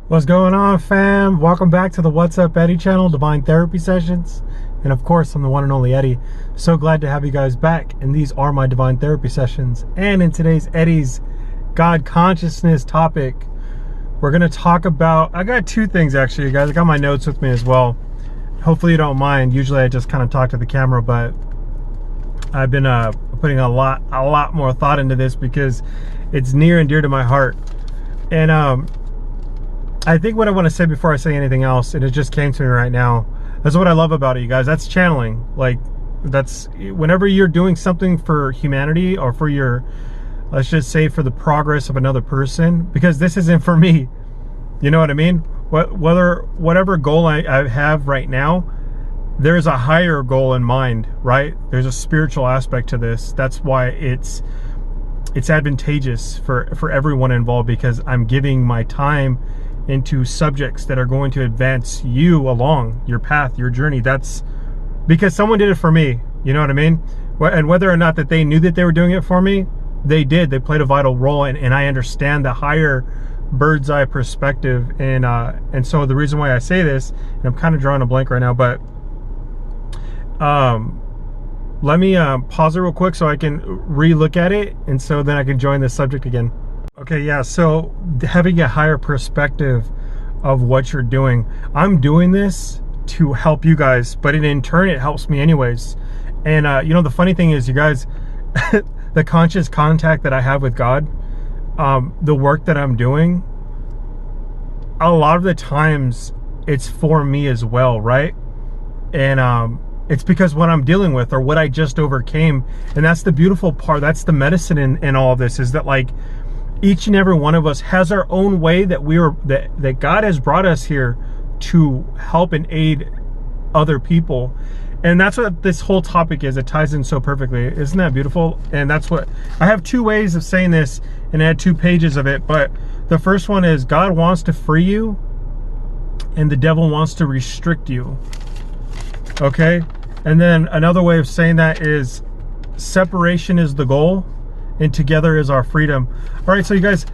What's going on, fam? Welcome back to the What's Up Eddie channel, Divine Therapy Sessions. And of course, I'm the one and only Eddie. So glad to have you guys back. And these are my Divine Therapy Sessions. And in today's Eddie's God Consciousness topic, we're going to talk about, I got two things actually, you guys. I got my notes with me as well. Hopefully you don't mind. Usually I just kind of talk to the camera, but I've been putting a lot more thought into this because it's near and dear to my heart. And I think what I want to say before I say anything else, and it just came to me right now, that's what I love about it, you guys. That's channeling. Like, that's whenever you're doing something for humanity or for your, let's just say, for the progress of another person, because this isn't for me. You know what I mean? Whatever goal I have right now, there's a higher goal in mind, right? There's a spiritual aspect to this. That's why it's advantageous for everyone involved, because I'm giving my time into subjects that are going to advance you along your path, your journey. That's because someone did it for me. You know what I mean? And whether or not that they knew that they were doing it for me, they did. They played a vital role, and I understand the higher bird's eye perspective. And so the reason why I say this, and I'm kind of drawing a blank right now, but let me pause it real quick so I can re-look at it, and so then I can join this subject again. Okay, yeah, so having a higher perspective of what you're doing. I'm doing this to help you guys, but in turn, it helps me anyways. And, you know, the funny thing is, you guys, the conscious contact that I have with God, the work that I'm doing, a lot of the times it's for me as well, right? And it's because what I'm dealing with or what I just overcame. And that's the beautiful part. That's the medicine in all of this, is that, like, each and every one of us has our own way that that God has brought us here to help and aid other people. And that's what this whole topic is. It ties in so perfectly. Isn't that beautiful? And that's what I have two ways of saying this, and I had 2 pages of it. But the first one is God wants to free you and the devil wants to restrict you. Okay? And then another way of saying that is separation is the goal and together is our freedom. All right, so you guys,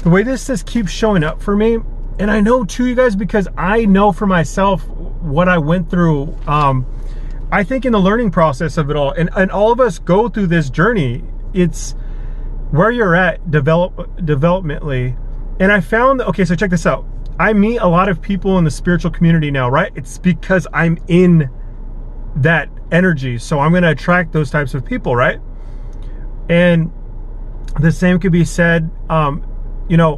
the way this keeps showing up for me, and I know too, you guys, because I know for myself what I went through, I think in the learning process of it all, and all of us go through this journey. It's where you're at developmentally. And I found, okay, so check this out. I meet a lot of people in the spiritual community now, right? It's because I'm in that energy. So I'm going to attract those types of people, right? And the same could be said, you know,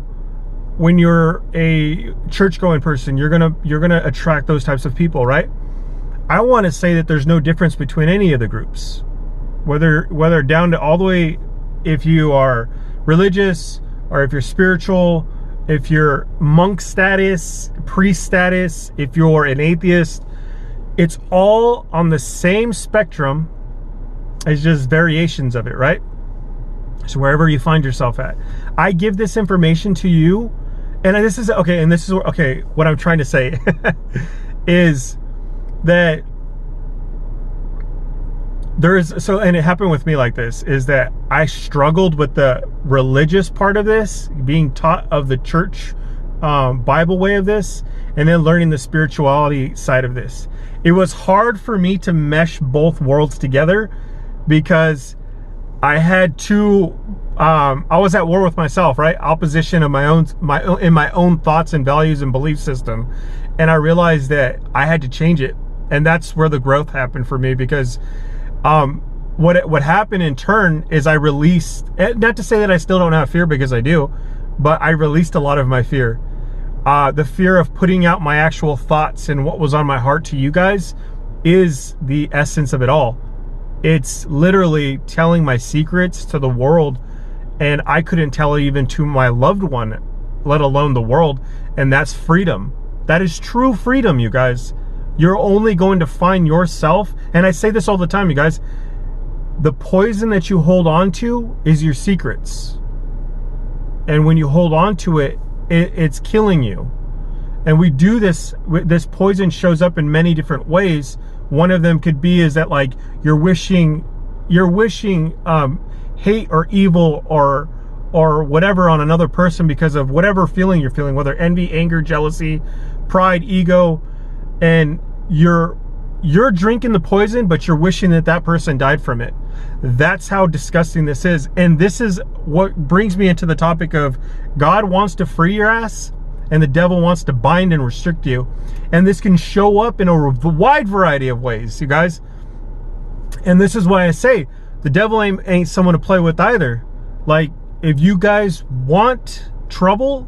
when you're a church-going person, you're gonna attract those types of people, right? I want to say that there's no difference between any of the groups, whether down to all the way, if you are religious or if you're spiritual, if you're monk status, priest status, if you're an atheist, it's all on the same spectrum. It's just variations of it, right? So wherever you find yourself at, I give this information to you, and this is okay. And this is okay. What I'm trying to say is that there is and it happened with me like this, is that I struggled with the religious part of this, being taught of the church Bible way of this, and then learning the spirituality side of this. It was hard for me to mesh both worlds together because I had to, I was at war with myself, right? Opposition of my own thoughts and values and belief system. And I realized that I had to change it. And that's where the growth happened for me, because what happened in turn is I released, not to say that I still don't have fear, because I do, but I released a lot of my fear. The fear of putting out my actual thoughts and what was on my heart to you guys is the essence of it all. It's literally telling my secrets to the world, and I couldn't tell it even to my loved one, let alone the world. And that's freedom. That is true freedom, you guys. You're only going to find yourself, and I say this all the time, you guys, the poison that you hold on to is your secrets. And when you hold on to it, it's killing you. And we do this poison shows up in many different ways. One of them could be is that, like, you're wishing hate or evil or or whatever on another person because of whatever feeling you're feeling, whether envy, anger, jealousy, pride, ego, and you're drinking the poison, but you're wishing that that person died from it. That's how disgusting this is. And this is what brings me into the topic of God wants to free your ass and the devil wants to bind and restrict you. And this can show up in a wide variety of ways, you guys. And this is why I say the devil ain't someone to play with either. Like, if you guys want trouble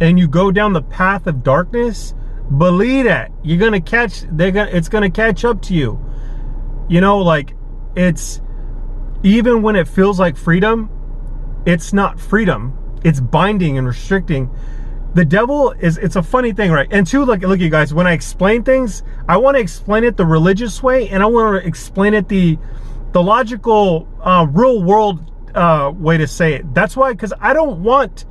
and you go down the path of darkness, believe that you're gonna it's gonna catch up to you. You know, like, it's, even when it feels like freedom, it's not freedom. It's binding and restricting. The devil is, it's a funny thing, right? And two, look you guys, when I explain things, I want to explain it the religious way, and I want to explain it the logical, real world way to say it. That's why, because I don't want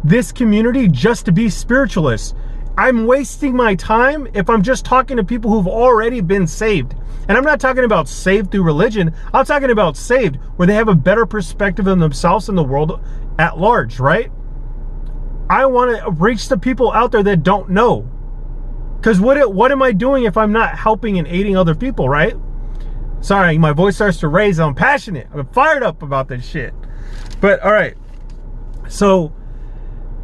this community just to be spiritualists. I'm wasting my time if I'm just talking to people who've already been saved. And I'm not talking about saved through religion. I'm talking about saved where they have a better perspective of themselves and the world at large, right? I want to reach the people out there that don't know. Because what am I doing if I'm not helping and aiding other people, right? Sorry, my voice starts to raise. I'm passionate. I'm fired up about this shit. But all right. So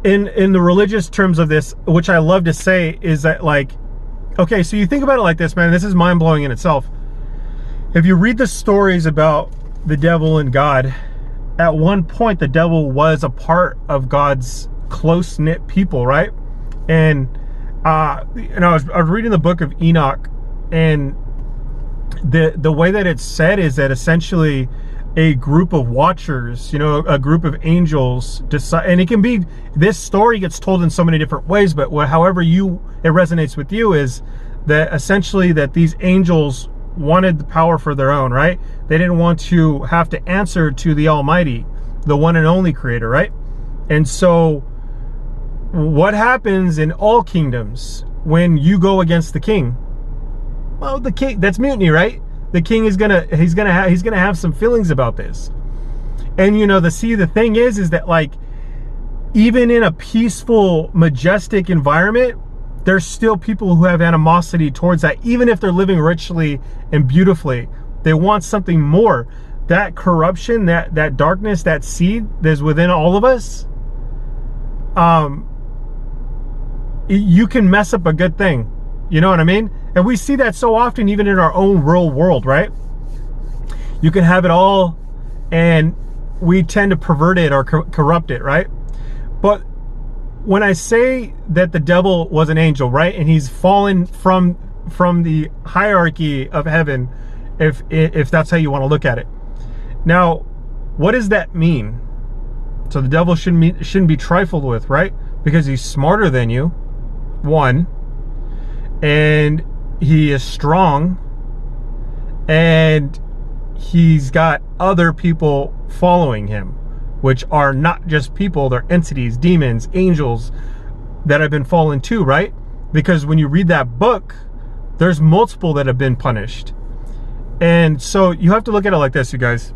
in the religious terms of this, which I love to say, is that, like, okay, so you think about it like this, man. This is mind-blowing in itself. If you read the stories about the devil and God, at one point the devil was a part of God's close-knit people, right? And I was reading the book of Enoch, and the way that it's said is that essentially a group of watchers, a group of angels decide, and it can be, this story gets told in so many different ways, but however it resonates with you is that essentially that these angels wanted the power for their own, right? They didn't want to have to answer to the Almighty, the one and only creator, right? And so what happens in all kingdoms when you go against the king? Well, the king, that's mutiny, right? The king is gonna have some feelings about this. And the thing is that, like, even in a peaceful, majestic environment, there's still people who have animosity towards that, even if they're living richly and beautifully. They want something more. That corruption, that darkness, that seed that's within all of us, you can mess up a good thing. You know what I mean? And we see that so often, even in our own real world, right? You can have it all, and we tend to pervert it or corrupt it, right? But when I say that the devil was an angel, right, and he's fallen from the hierarchy of heaven, if that's how you want to look at it. Now, what does that mean? So the devil shouldn't be trifled with, right? Because he's smarter than you, one, and he is strong, and he's got other people following him, which are not just people, they're entities, demons, angels that have been fallen too, right? Because when you read that book, there's multiple that have been punished. And so you have to look at it like this, you guys.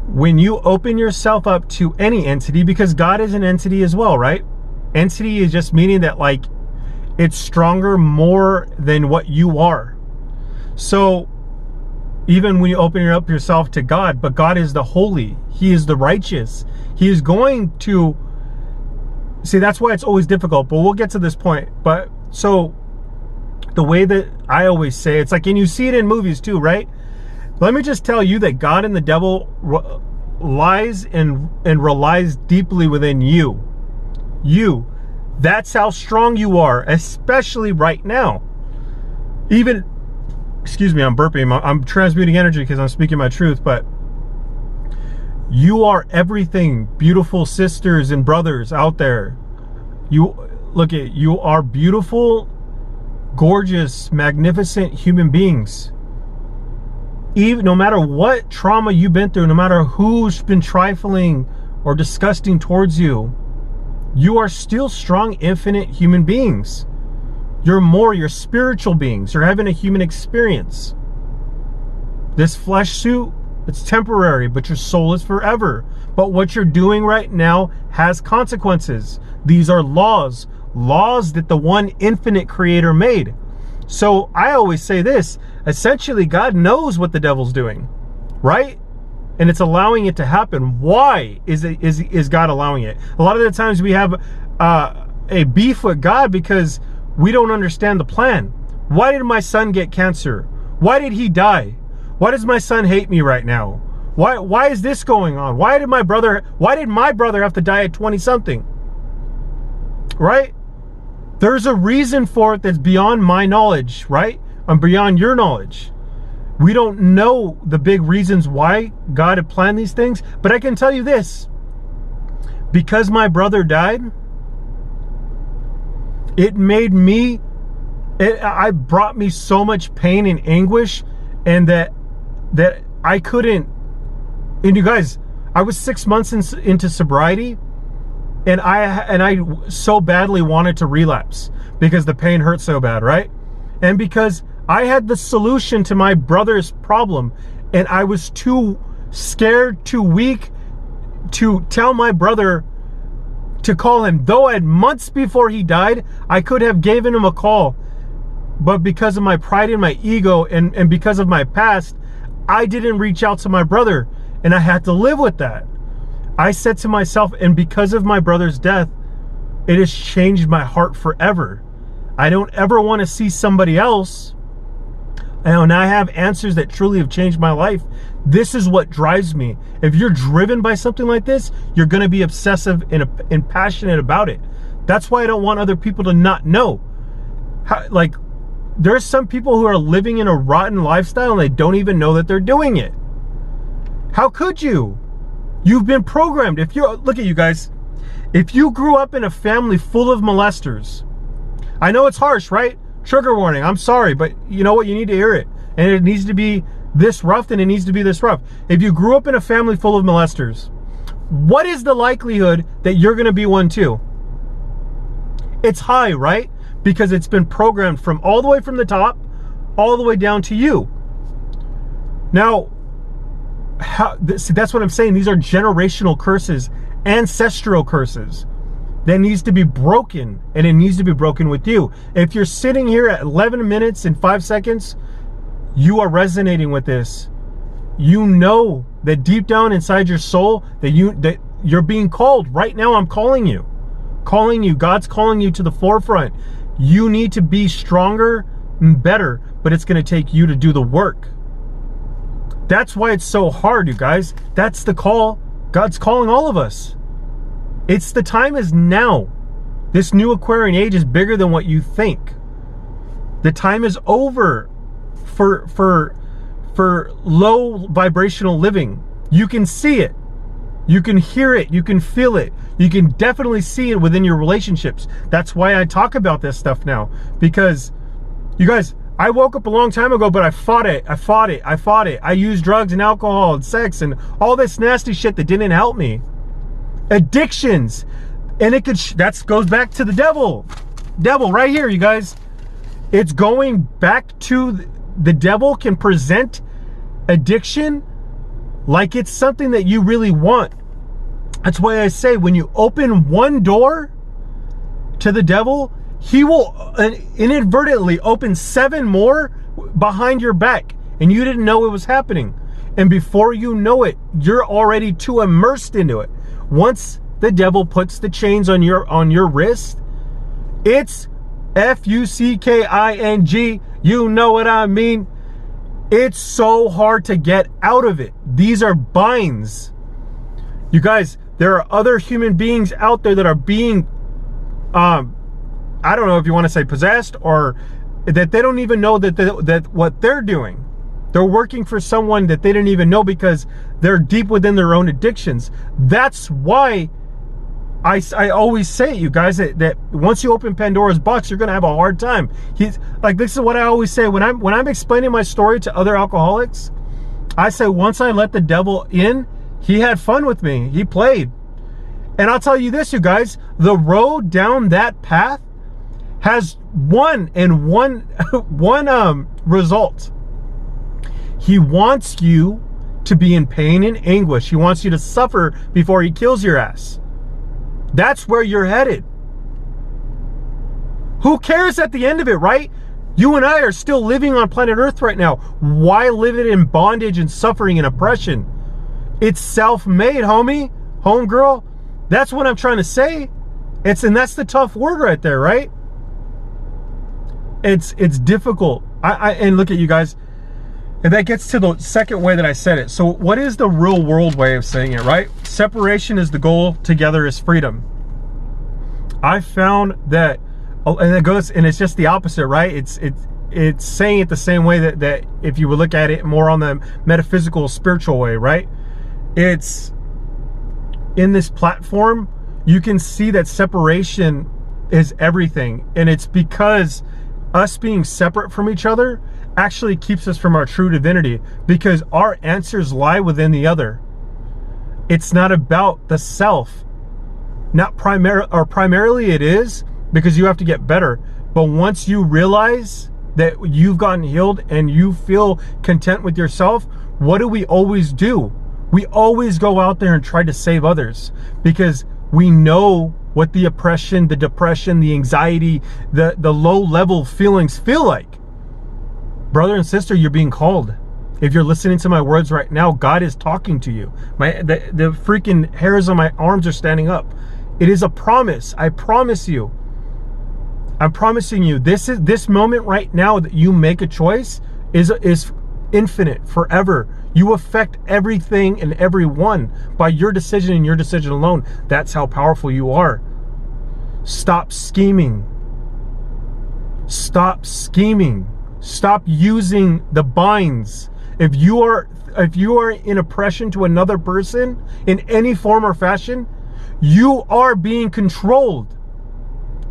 When you open yourself up to any entity, because God is an entity as well, right? Entity is just meaning that, like, it's stronger more than what you are. So even when you open up yourself to God, but God is the holy, he is the righteous, he is going to see, that's why it's always difficult, but we'll get to this point. But so the way that I always say, it's like, and you see it in movies too, right? Let me just tell you that God and the devil lies and relies deeply within you. That's how strong you are, especially right now. Even, excuse me, I'm burping. I'm transmuting energy because I'm speaking my truth, but you are everything, beautiful sisters and brothers out there. You are beautiful, gorgeous, magnificent human beings. Even no matter what trauma you've been through, no matter who's been trifling or disgusting towards you, you are still strong, infinite human beings. You're spiritual beings. You're having a human experience. This flesh suit It's temporary, but your soul is forever. But what you're doing right now has consequences. These are laws that the one infinite creator made. So I always say this, essentially God knows what the devil's doing, right? And it's allowing it to happen. Why is God allowing it? A lot of the times we have a beef with God because we don't understand the plan. Why did my son get cancer? Why did he die? Why does my son hate me right now? Why is this going on? Why did my brother have to die at 20 something? Right? There's a reason for it that's beyond my knowledge, right? And beyond your knowledge. We don't know the big reasons why God had planned these things, but I can tell you this. Because my brother died, it brought me so much pain and anguish, and that I couldn't. And you guys, I was 6 months into sobriety, and I so badly wanted to relapse because the pain hurt so bad, right? And because I had the solution to my brother's problem, and I was too scared, too weak to tell my brother to call him. Though at months before he died, I could have given him a call. But because of my pride and my ego and because of my past, I didn't reach out to my brother, and I had to live with that. I said to myself, and because of my brother's death, it has changed my heart forever. I don't ever want to see somebody else. And I have answers that truly have changed my life. This is what drives me. If you're driven by something like this, you're going to be obsessive and passionate about it. That's why I don't want other people to not know. There's some people who are living in a rotten lifestyle and they don't even know that they're doing it. How could you? You've been programmed. Look at you guys. If you grew up in a family full of molesters, I know it's harsh, right? Trigger warning, I'm sorry, but you know what? You need to hear it. And it needs to be this rough, and it needs to be this rough. If you grew up in a family full of molesters, what is the likelihood that you're going to be one too? It's high, right? Because it's been programmed from all the way from the top, all the way down to you. Now, see, that's what I'm saying. These are generational curses, ancestral curses. That needs to be broken, and it needs to be broken with you. If you're sitting here at 11 minutes and 5 seconds, you are resonating with this. You know that deep down inside your soul that you're being called. Right now, I'm calling you. God's calling you to the forefront. You need to be stronger and better, but it's going to take you to do the work. That's why it's so hard, you guys. That's the call. God's calling all of us. It's the time is now. This new Aquarian age is bigger than what you think. The time is over for low vibrational living. You can see it. You can hear it. You can feel it. You can definitely see it within your relationships. That's why I talk about this stuff now. Because, you guys, I woke up a long time ago, but I fought it. I used drugs and alcohol and sex and all this nasty shit that didn't help me. Addictions, and that goes back to the devil right here, you guys. It's going back to the devil can present addiction like it's something that you really want. That's why I say when you open one door to the devil, he will inadvertently open 7 more behind your back, and you didn't know it was happening. And before you know it, you're already too immersed into it. Once the devil puts the chains on your wrist, it's F-U-C-K-I-N-G. You know what I mean? It's so hard to get out of it. These are binds. You guys, there are other human beings out there that are being, I don't know if you want to say possessed, or that they don't even know that what they're doing. They're working for someone that they didn't even know because they're deep within their own addictions. That's why I always say, you guys, that once you open Pandora's box, you're going to have a hard time. This is what I always say when I'm explaining my story to other alcoholics. I say, once I let the devil in, he had fun with me. He played. And I'll tell you this, you guys, the road down that path has one result. He wants you to be in pain and anguish. He wants you to suffer before he kills your ass. That's where you're headed. Who cares at the end of it, right? You and I are still living on planet Earth right now. Why live it in bondage and suffering and oppression? It's self-made, homie, homegirl. That's what I'm trying to say. And that's the tough word right there, right? It's difficult. And look at you guys. And that gets to the second way that I said it. So what is the real world way of saying it, right? Separation is the goal, together is freedom. I found that, and it goes, and it's just the opposite, right? It's saying it the same way that if you would look at it more on the metaphysical, spiritual way, right? It's in this platform, you can see that separation is everything. And it's because us being separate from each other actually keeps us from our true divinity, because our answers lie within the other. It's not about the self. Primarily it is, because you have to get better. But once you realize that you've gotten healed and you feel content with yourself, what do we always do? We always go out there and try to save others, because we know what the oppression, the depression, the anxiety, the low level feelings feel like. Brother and sister, you're being called. If you're listening to my words right now, God is talking to you. The freaking hairs on my arms are standing up. It is a promise. I promise you. I'm promising you, this moment right now that you make a choice is infinite, forever. You affect everything and everyone by your decision and your decision alone. That's how powerful you are. Stop scheming. Stop scheming. Stop using the binds. If you are in oppression to another person in any form or fashion, you are being controlled.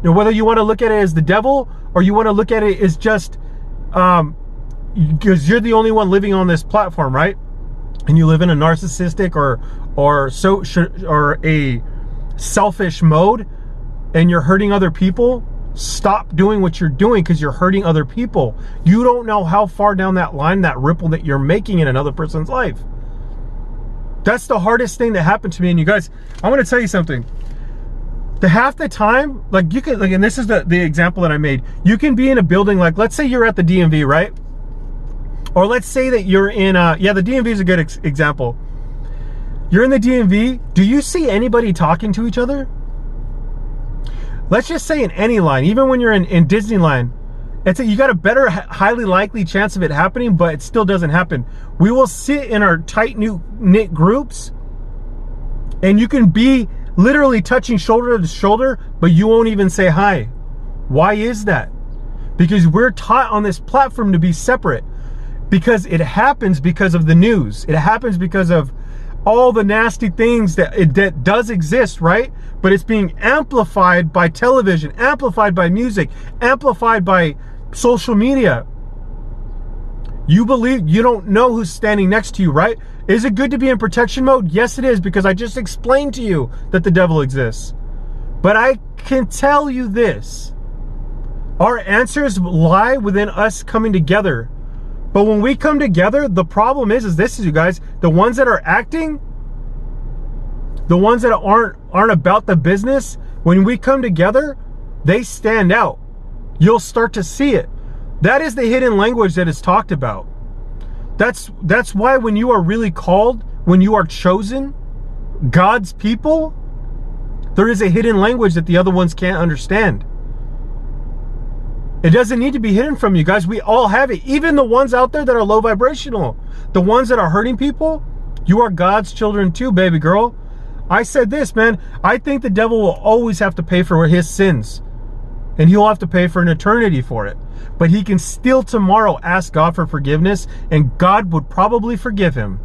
Now, whether you want to look at it as the devil or you want to look at it as just because you're the only one living on this platform, right? And you live in a narcissistic or a selfish mode, and you're hurting other people. Stop doing what you're doing, because you're hurting other people. You don't know how far down that line, that ripple that you're making in another person's life. That's the hardest thing that happened to me. And you guys, I want to tell you something. The half the time, like you can, like, and this is the example that I made. You can be in a building, like let's say you're at the DMV, right? Or let's say that you're in, the DMV is a good example. You're in the DMV. Do you see anybody talking to each other? Let's just say in any line, even when you're in Disneyland, you got a better, highly likely chance of it happening, but it still doesn't happen. We will sit in our tight knit groups, and you can be literally touching shoulder to shoulder, but you won't even say hi. Why is that? Because we're taught on this platform to be separate. Because it happens because of the news. It happens because of all the nasty things that does exist, right? But it's being amplified by television, amplified by music, amplified by social media. You believe, you don't know who's standing next to you, right? Is it good to be in protection mode? Yes, it is, because I just explained to you that the devil exists. But I can tell you this. Our answers lie within us coming together. But when we come together, the problem is this, you guys, the ones that are acting, the ones that aren't about the business, when we come together, they stand out. You'll start to see it. That is the hidden language that is talked about. That's why when you are really called, when you are chosen, God's people, there is a hidden language that the other ones can't understand. It doesn't need to be hidden from you guys. We all have it. Even the ones out there that are low vibrational, the ones that are hurting people, you are God's children too, baby girl. I said this, man. I think the devil will always have to pay for his sins, and he'll have to pay for an eternity for it. But he can still tomorrow ask God for forgiveness, and God would probably forgive him.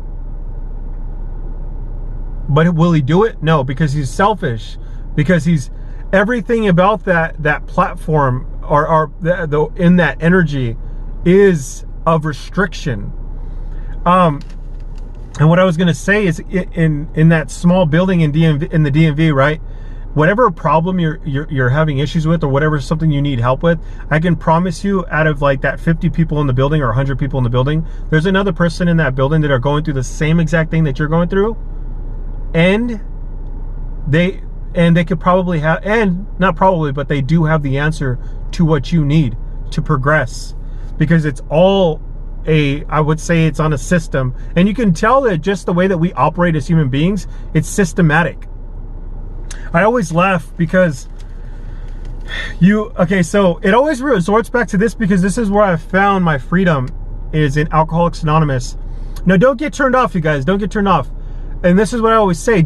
But will he do it? No, because he's selfish. Because he's everything about that platform or in that energy is of restriction. And what I was going to say is in that small building in the DMV, right? whatever problem you're having issues with, or whatever something you need help with, I can promise you, out of like that 50 people in the building or 100 people in the building, there's another person in that building that are going through the same exact thing that you're going through, and they could probably have, and not probably, but they do have the answer to what you need to progress, because it's all I would say it's on a system, and you can tell that just the way that we operate as human beings, it's systematic. I always laugh because so it always resorts back to this, because this is where I found my freedom, is in Alcoholics Anonymous. Now, don't get turned off, you guys, don't get turned off. And this is what I always say,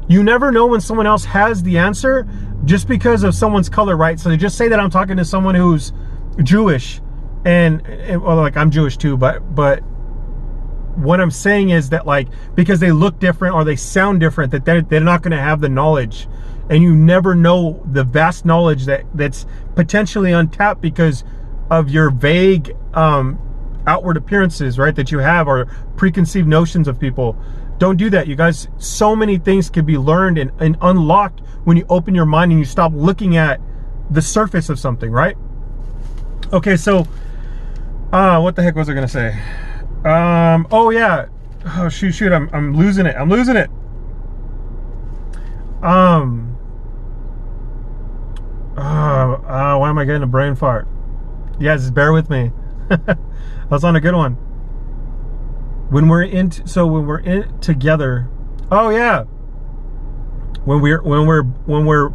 you never know when someone else has the answer just because of someone's color, right? So just say that I'm talking to someone who's Jewish, and well, like, I'm Jewish too, but what I'm saying is that, like, because they look different or they sound different, that they're not going to have the knowledge, and you never know the vast knowledge that's potentially untapped because of your vague outward appearances, right, that you have, or preconceived notions of people. Don't do that, you guys. So many things can be learned and unlocked when you open your mind and you stop looking at the surface of something, right? Okay, so what the heck was I gonna say? Oh yeah. Oh shoot, I'm losing it. Why am I getting a brain fart? Yeah, just bear with me. I was on a good one. When we're in together. Oh yeah. When we're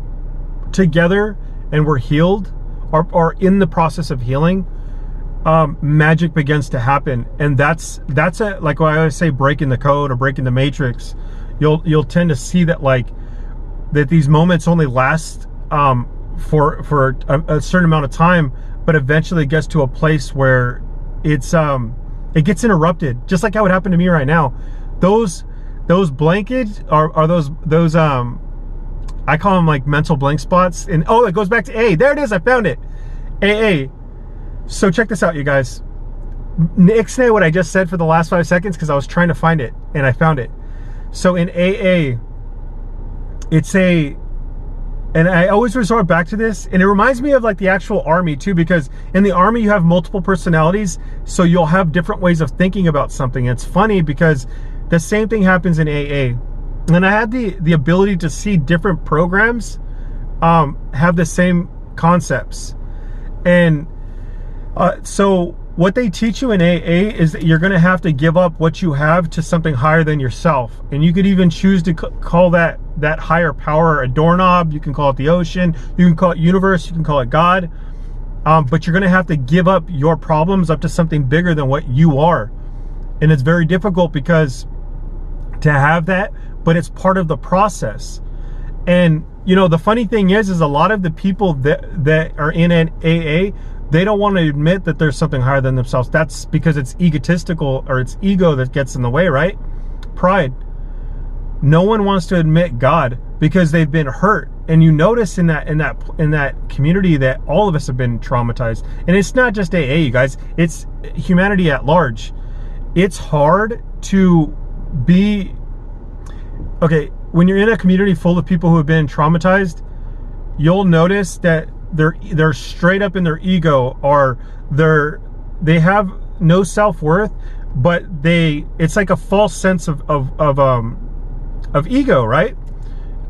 together and we're healed, or in the process of healing, magic begins to happen, and that's like what I always say, breaking the code or breaking the matrix. You'll tend to see that, like, that these moments only last for a certain amount of time, but eventually it gets to a place where it gets interrupted, just like how it happened to me right now. Those blankets are those I call them like mental blank spots, and oh, it goes back to A. There it is, I found it. AA. So check this out, you guys. Ixnay what I just said for the last 5 seconds, because I was trying to find it and I found it. So in AA, and I always resort back to this, and it reminds me of like the actual army too, because in the army you have multiple personalities, so you'll have different ways of thinking about something. It's funny because the same thing happens in AA. And I had the ability to see different programs have the same concepts. And so what they teach you in AA is that you're going to have to give up what you have to something higher than yourself. And you could even choose to call that higher power a doorknob. You can call it the ocean. You can call it universe. You can call it God. But you're going to have to give up your problems up to something bigger than what you are. And it's very difficult because to have that, but it's part of the process. And you know, the funny thing is a lot of the people that are in an AA, they don't want to admit that there's something higher than themselves. That's because it's egotistical, or it's ego that gets in the way, right? Pride. No one wants to admit God because they've been hurt. And you notice in that community that all of us have been traumatized. And it's not just AA, you guys. It's humanity at large. It's hard to be okay. When you're in a community full of people who have been traumatized, you'll notice that they're straight up in their ego, or they have no self-worth, but it's like a false sense of ego, right?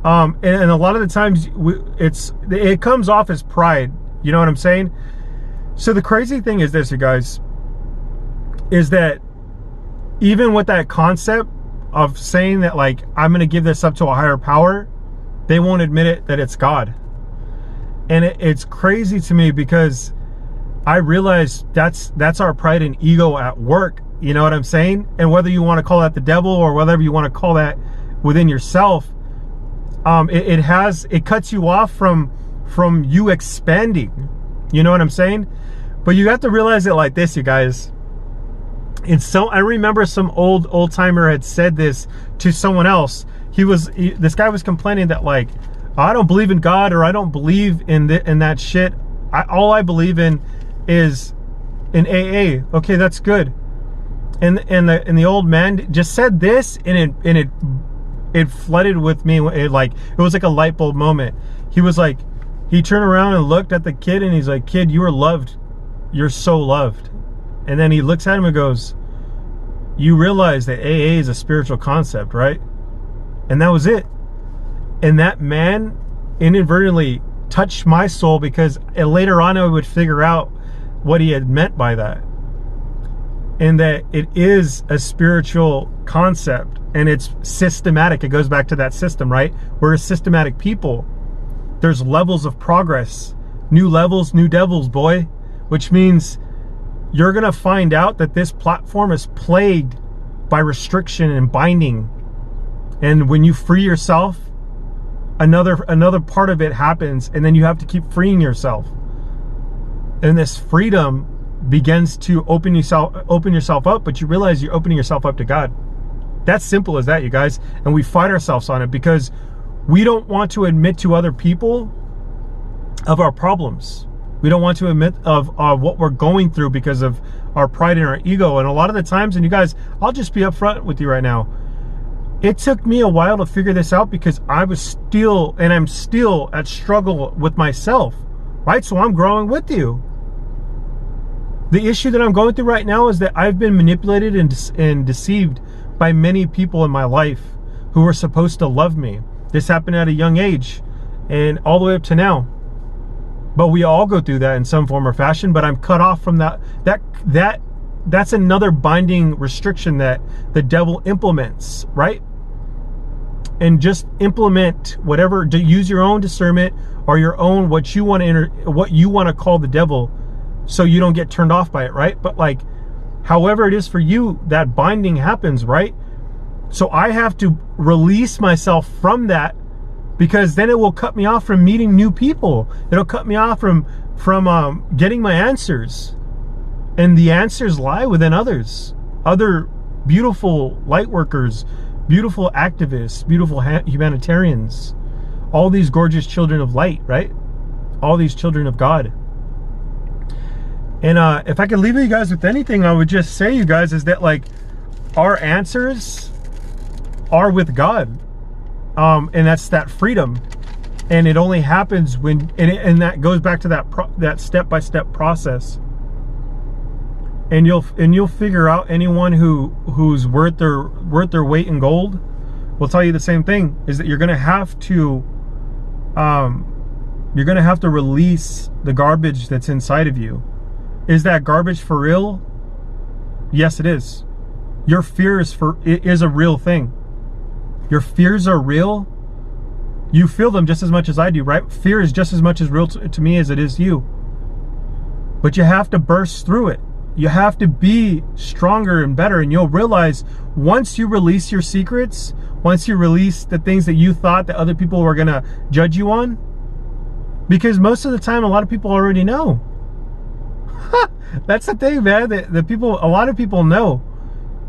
And a lot of the times it comes off as pride. You know what I'm saying? So the crazy thing is this, you guys, is that even with that concept of saying that, like, I'm going to give this up to a higher power, they won't admit it, that it's God. And it's crazy to me, because I realize that's our pride and ego at work. You know what I'm saying? And whether you want to call that the devil, or whatever you want to call that within yourself, it cuts you off from you expanding. You know what I'm saying? But you have to realize it like this, you guys. I remember some old timer had said this to someone else. This guy was complaining that, like, I don't believe in God, or I don't believe in that shit. All I believe in is in AA. Okay, that's good. And the old man just said this, and it it flooded with me. It was like a light bulb moment. He turned around and looked at the kid, and he's like, "Kid, you are loved. You're so loved." And then he looks at him and goes, "You realize that AA is a spiritual concept, right?" And that was it. And that man inadvertently touched my soul, because later on I would figure out what he had meant by that. And that it is a spiritual concept, and it's systematic. It goes back to that system, right? We're a systematic people. There's levels of progress. New levels, new devils, boy. Which means you're going to find out that this platform is plagued by restriction and binding. And when you free yourself, another part of it happens, and then you have to keep freeing yourself. And this freedom begins to open yourself up, but you realize you're opening yourself up to God. That's simple as that, you guys. And we fight ourselves on it because we don't want to admit to other people of our problems. We don't want to admit of what we're going through because of our pride and our ego. And a lot of the times, and you guys, I'll just be upfront with you right now, it took me a while to figure this out, because I was still, and I'm still at struggle with myself, right? So I'm growing with you. The issue that I'm going through right now is that I've been manipulated and deceived by many people in my life who were supposed to love me. This happened at a young age and all the way up to now. But we all go through that in some form or fashion, but I'm cut off from that. That's another binding restriction that the devil implements, right? And just implement whatever, to use your own discernment or your own what you want to call the devil, so you don't get turned off by it, right? But like, however it is for you, that binding happens, right? So I have to release myself from that, because then it will cut me off from meeting new people. It'll cut me off from getting my answers. And the answers lie within others. Other beautiful light workers, beautiful activists, beautiful humanitarians. All these gorgeous children of light, right? All these children of God. And if I could leave you guys with anything, I would just say, you guys, is that like, our answers are with God. And that's that freedom. And it only happens when, and that goes back to that step-by-step process. And you'll figure out anyone who's worth their weight in gold will tell you the same thing, is that you're gonna have to release the garbage that's inside of you. Is that garbage for real? Yes, it is. Your fear is a real thing. Your fears are real. You feel them just as much as I do, right? Fear is just as much as real to me as it is to you. But you have to burst through it. You have to be stronger and better, and you'll realize once you release your secrets, once you release the things that you thought that other people were gonna judge you on, because most of the time a lot of people already know. That's the thing, man. A lot of people know.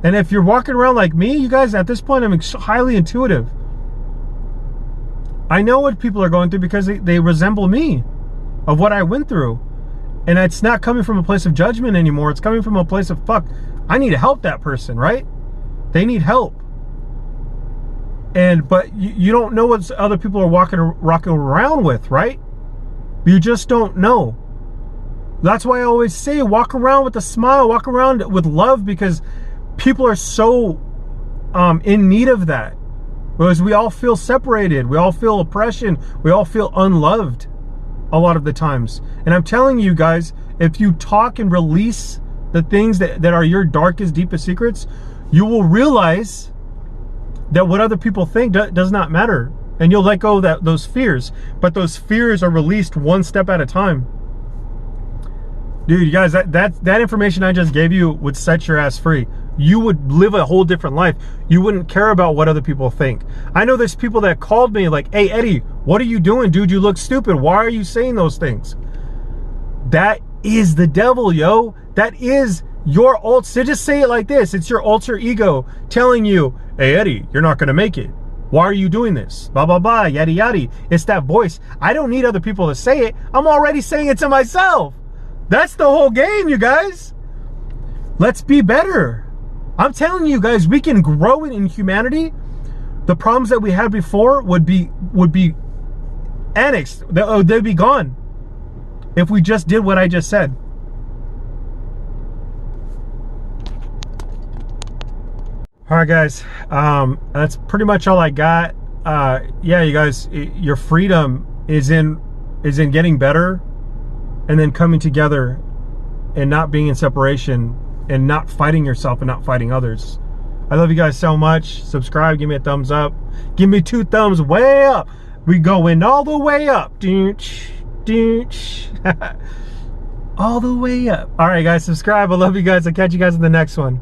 And if you're walking around like me, you guys, at this point, I'm highly intuitive. I know what people are going through because they resemble me, of what I went through. And it's not coming from a place of judgment anymore. It's coming from a place of, fuck, I need to help that person, right? They need help. But you don't know what other people are rocking around with, right? You just don't know. That's why I always say, walk around with a smile, walk around with love, because people are so in need of that. Because we all feel separated. We all feel oppression. We all feel unloved a lot of the times. And I'm telling you guys, if you talk and release the things that are your darkest, deepest secrets, you will realize that what other people think does not matter. And you'll let go of those fears. But those fears are released one step at a time. Dude, you guys, that information I just gave you would set your ass free. You would live a whole different life. You wouldn't care about what other people think. I know there's people that called me like, "Hey, Eddie, what are you doing, dude? You look stupid. Why are you saying those things?" That is the devil, yo. That is your so just say it like this. It's your alter ego telling you, "Hey, Eddie, you're not going to make it. Why are you doing this? Blah, blah, blah, yada, yada." It's that voice. I don't need other people to say it. I'm already saying it to myself. That's the whole game, you guys. Let's be better. I'm telling you guys, we can grow in humanity the problems that we had before would be annexed. They'd be gone if we just did what I just said. All right, guys, that's pretty much all I got. Yeah, you guys, your freedom is in getting better, and then coming together, and not being in separation, and not fighting yourself and not fighting others. I love you guys so much. Subscribe, give me a thumbs up, give me 2 thumbs way up. We going all the way up. All the way up. All right, guys, subscribe. I love you guys. I'll catch you guys in the next one.